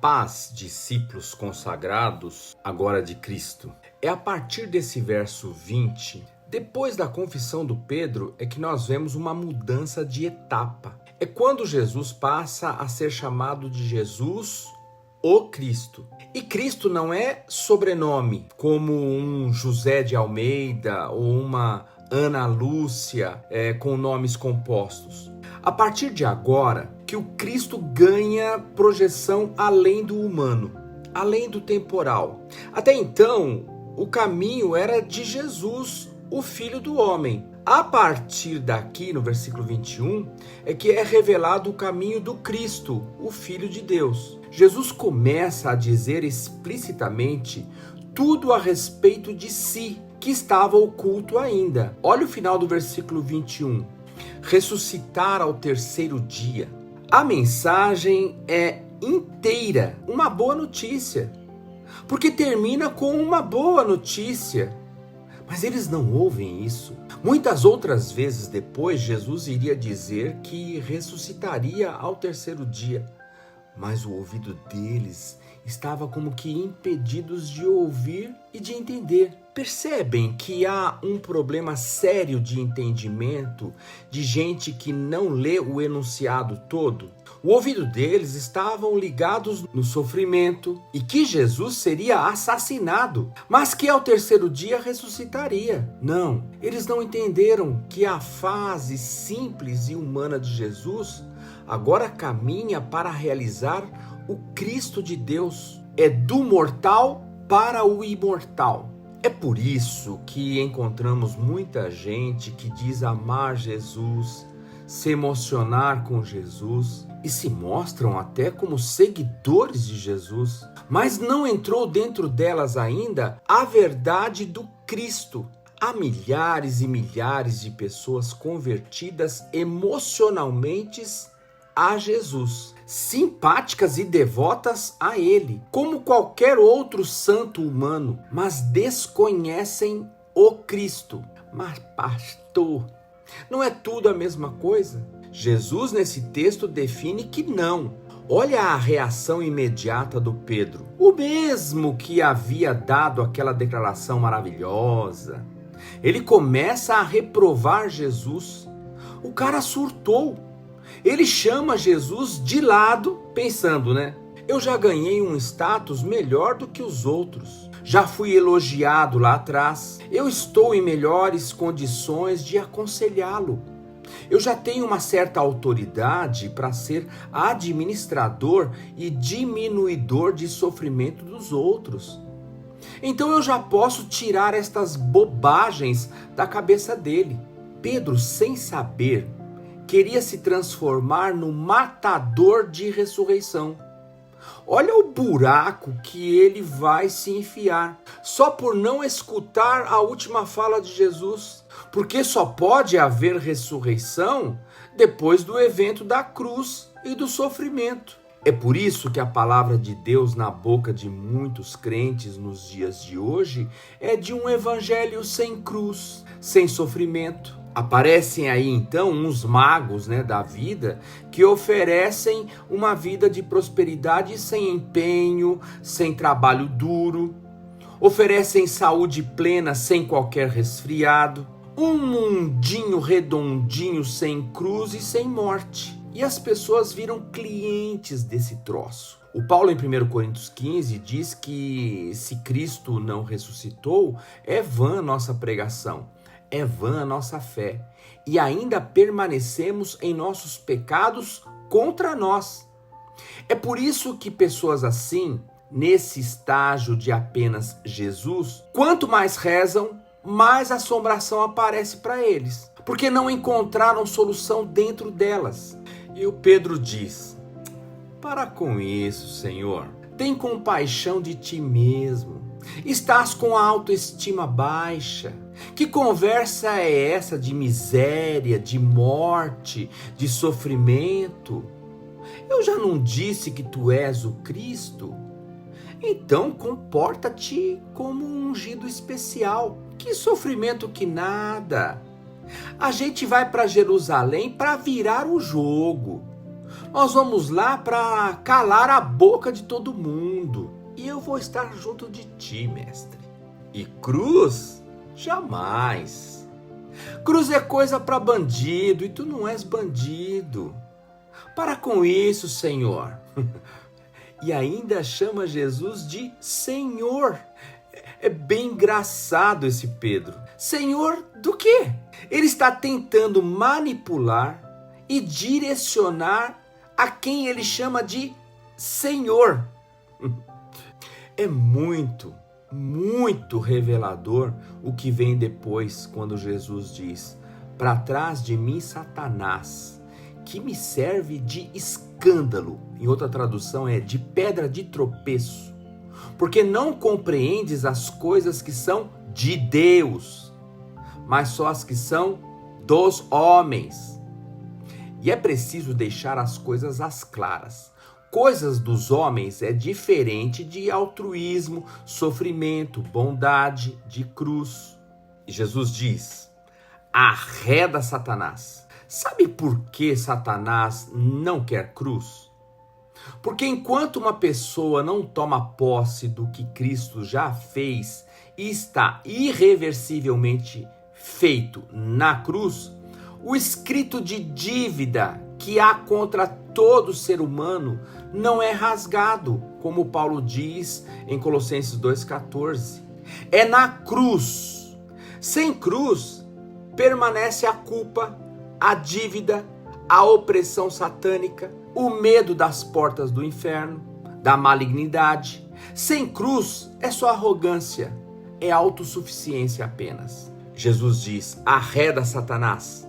paz, discípulos consagrados, agora de Cristo. É a partir desse verso 20, depois da confissão do Pedro, é que nós vemos uma mudança de etapa. É quando Jesus passa a ser chamado de Jesus, o Cristo. E Cristo não é sobrenome, como um José de Almeida ou uma Ana Lúcia, com nomes compostos. A partir de agora, que o Cristo ganha projeção além do humano, além do temporal. Até então, o caminho era de Jesus, o Filho do Homem. A partir daqui, no versículo 21, é que é revelado o caminho do Cristo, o Filho de Deus. Jesus começa a dizer explicitamente tudo a respeito de si, que estava oculto ainda. Olha o final do versículo 21. Ressuscitar ao terceiro dia. A mensagem é inteira uma boa notícia, porque termina com uma boa notícia. Mas eles não ouvem isso. Muitas outras vezes depois, Jesus iria dizer que ressuscitaria ao terceiro dia, mas o ouvido deles estava como que impedidos de ouvir e de entender. Percebem que há um problema sério de entendimento de gente que não lê o enunciado todo? O ouvido deles estavam ligados no sofrimento e que Jesus seria assassinado, mas que ao terceiro dia ressuscitaria. Não, eles não entenderam que a fase simples e humana de Jesus agora caminha para realizar o Cristo de Deus. É do mortal para o imortal. É por isso que encontramos muita gente que diz amar Jesus, se emocionar com Jesus e se mostram até como seguidores de Jesus, mas não entrou dentro delas ainda a verdade do Cristo. Há milhares e milhares de pessoas convertidas emocionalmente a Jesus, simpáticas e devotas a Ele, como qualquer outro santo humano, mas desconhecem o Cristo. Mas pastor, não é tudo a mesma coisa? Jesus nesse texto define que não. Olha a reação imediata do Pedro, o mesmo que havia dado aquela declaração maravilhosa. Ele começa a reprovar Jesus. O cara surtou. Ele chama Jesus de lado, pensando, eu já ganhei um status melhor do que os outros. Já fui elogiado lá atrás. Eu estou em melhores condições de aconselhá-lo. Eu já tenho uma certa autoridade para ser administrador e diminuidor de sofrimento dos outros. Então eu já posso tirar estas bobagens da cabeça dele. Pedro, sem saber, queria se transformar no matador de ressurreição. Olha o buraco que ele vai se enfiar, só por não escutar a última fala de Jesus, porque só pode haver ressurreição depois do evento da cruz e do sofrimento. É por isso que a palavra de Deus na boca de muitos crentes nos dias de hoje é de um evangelho sem cruz, sem sofrimento. Aparecem aí então uns magos da vida que oferecem uma vida de prosperidade sem empenho, sem trabalho duro. Oferecem saúde plena sem qualquer resfriado. Um mundinho redondinho sem cruz e sem morte. E as pessoas viram clientes desse troço. O Paulo em 1 Coríntios 15 diz que se Cristo não ressuscitou, é vã nossa pregação. É vã a nossa fé, e ainda permanecemos em nossos pecados contra nós. É por isso que pessoas assim, nesse estágio de apenas Jesus, quanto mais rezam, mais assombração aparece para eles, porque não encontraram solução dentro delas. E o Pedro diz, para com isso, Senhor, tem compaixão de ti mesmo, estás com a autoestima baixa. Que conversa é essa de miséria, de morte, de sofrimento? Eu já não disse que tu és o Cristo? Então comporta-te como um ungido especial. Que sofrimento que nada! A gente vai para Jerusalém para virar o jogo. Nós vamos lá para calar a boca de todo mundo. E eu vou estar junto de ti, mestre. E cruz? Jamais. Cruz é coisa para bandido e tu não és bandido. Para com isso, Senhor. E ainda chama Jesus de Senhor. É bem engraçado esse Pedro. Senhor do quê? Ele está tentando manipular e direcionar a quem ele chama de Senhor. É muito revelador o que vem depois quando Jesus diz: para trás de mim, Satanás, que me serve de escândalo. Em outra tradução é de pedra de tropeço, porque não compreendes as coisas que são de Deus, mas só as que são dos homens. E é preciso deixar as coisas às claras. Coisas dos homens é diferente de altruísmo, sofrimento, bondade, de cruz. E Jesus diz: arreda Satanás. Sabe por que Satanás não quer cruz? Porque enquanto uma pessoa não toma posse do que Cristo já fez e está irreversivelmente feito na cruz, o escrito de dívida que há contra todo ser humano não é rasgado, como Paulo diz em Colossenses 2,14. É na cruz. Sem cruz, permanece a culpa, a dívida, a opressão satânica, o medo das portas do inferno, da malignidade. Sem cruz, é só arrogância, é autossuficiência apenas. Jesus diz: arreda Satanás.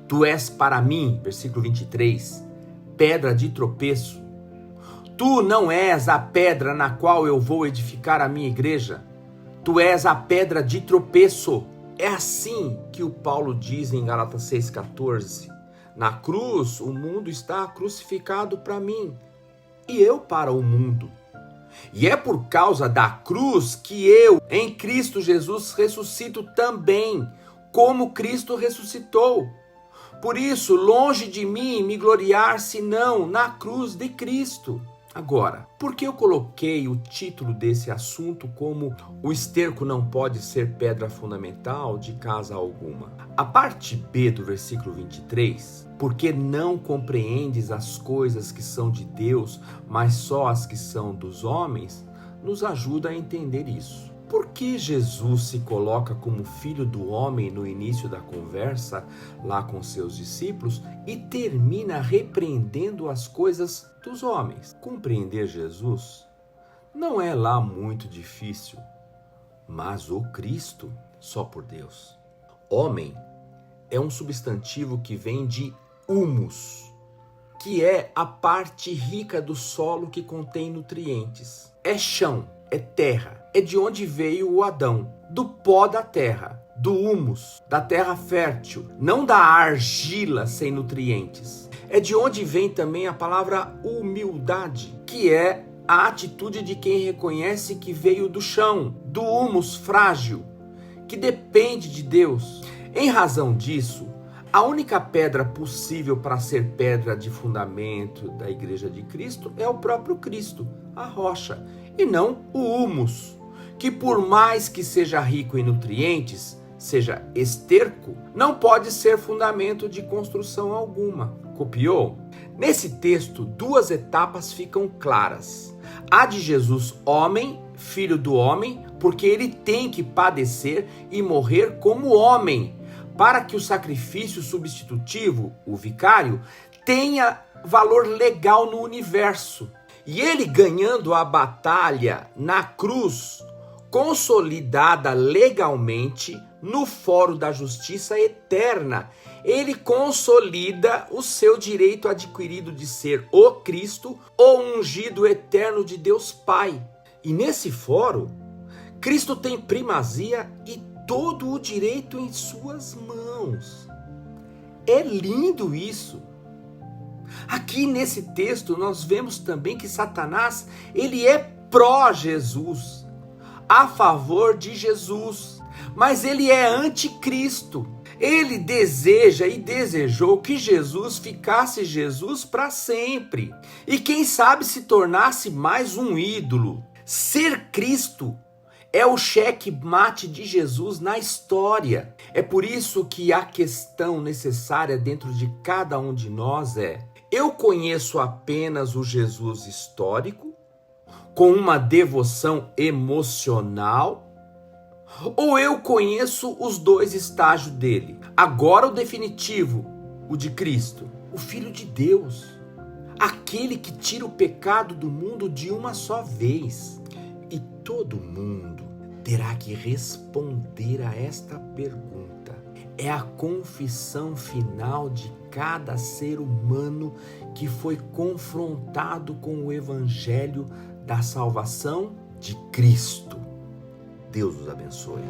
Tu és para mim, versículo 23, pedra de tropeço. Tu não és a pedra na qual eu vou edificar a minha igreja. Tu és a pedra de tropeço. É assim que o Paulo diz em Gálatas 6,14. Na cruz, o mundo está crucificado para mim e eu para o mundo. E é por causa da cruz que eu, em Cristo Jesus, ressuscito também, como Cristo ressuscitou. Por isso, longe de mim me gloriar, senão na cruz de Cristo. Agora, por que eu coloquei o título desse assunto como o esterco não pode ser pedra fundamental de casa alguma? A parte B do versículo 23, porque não compreendes as coisas que são de Deus, mas só as que são dos homens, nos ajuda a entender isso. Por que Jesus se coloca como filho do homem no início da conversa lá com seus discípulos e termina repreendendo as coisas dos homens? Compreender Jesus não é lá muito difícil, mas o Cristo só por Deus. Homem é um substantivo que vem de humus, que é a parte rica do solo que contém nutrientes. É chão, é terra. É de onde veio o Adão, do pó da terra, do humus, da terra fértil, não da argila sem nutrientes. É de onde vem também a palavra humildade, que é a atitude de quem reconhece que veio do chão, do humus frágil, que depende de Deus. Em razão disso, a única pedra possível para ser pedra de fundamento da Igreja de Cristo é o próprio Cristo, a rocha, e não o humus, que por mais que seja rico em nutrientes, seja esterco, não pode ser fundamento de construção alguma. Copiou? Nesse texto, duas etapas ficam claras. A de Jesus, homem, filho do homem, porque ele tem que padecer e morrer como homem, para que o sacrifício substitutivo, o vicário, tenha valor legal no universo. E ele ganhando a batalha na cruz, consolidada legalmente no fórum da justiça eterna, ele consolida o seu direito adquirido de ser o Cristo, o ungido eterno de Deus Pai. E nesse fórum, Cristo tem primazia e todo o direito em suas mãos. É lindo isso. Aqui nesse texto nós vemos também que Satanás, ele é pró-Jesus, a favor de Jesus, mas ele é anticristo. Ele deseja e desejou que Jesus ficasse Jesus para sempre. E quem sabe se tornasse mais um ídolo. Ser Cristo é o cheque-mate de Jesus na história. É por isso que a questão necessária dentro de cada um de nós é: eu conheço apenas o Jesus histórico, com uma devoção emocional, ou eu conheço os dois estágios dele? Agora o definitivo, o de Cristo, o Filho de Deus, aquele que tira o pecado do mundo de uma só vez. E todo mundo terá que responder a esta pergunta. É a confissão final de cada ser humano que foi confrontado com o evangelho da salvação de Cristo. Deus os abençoe.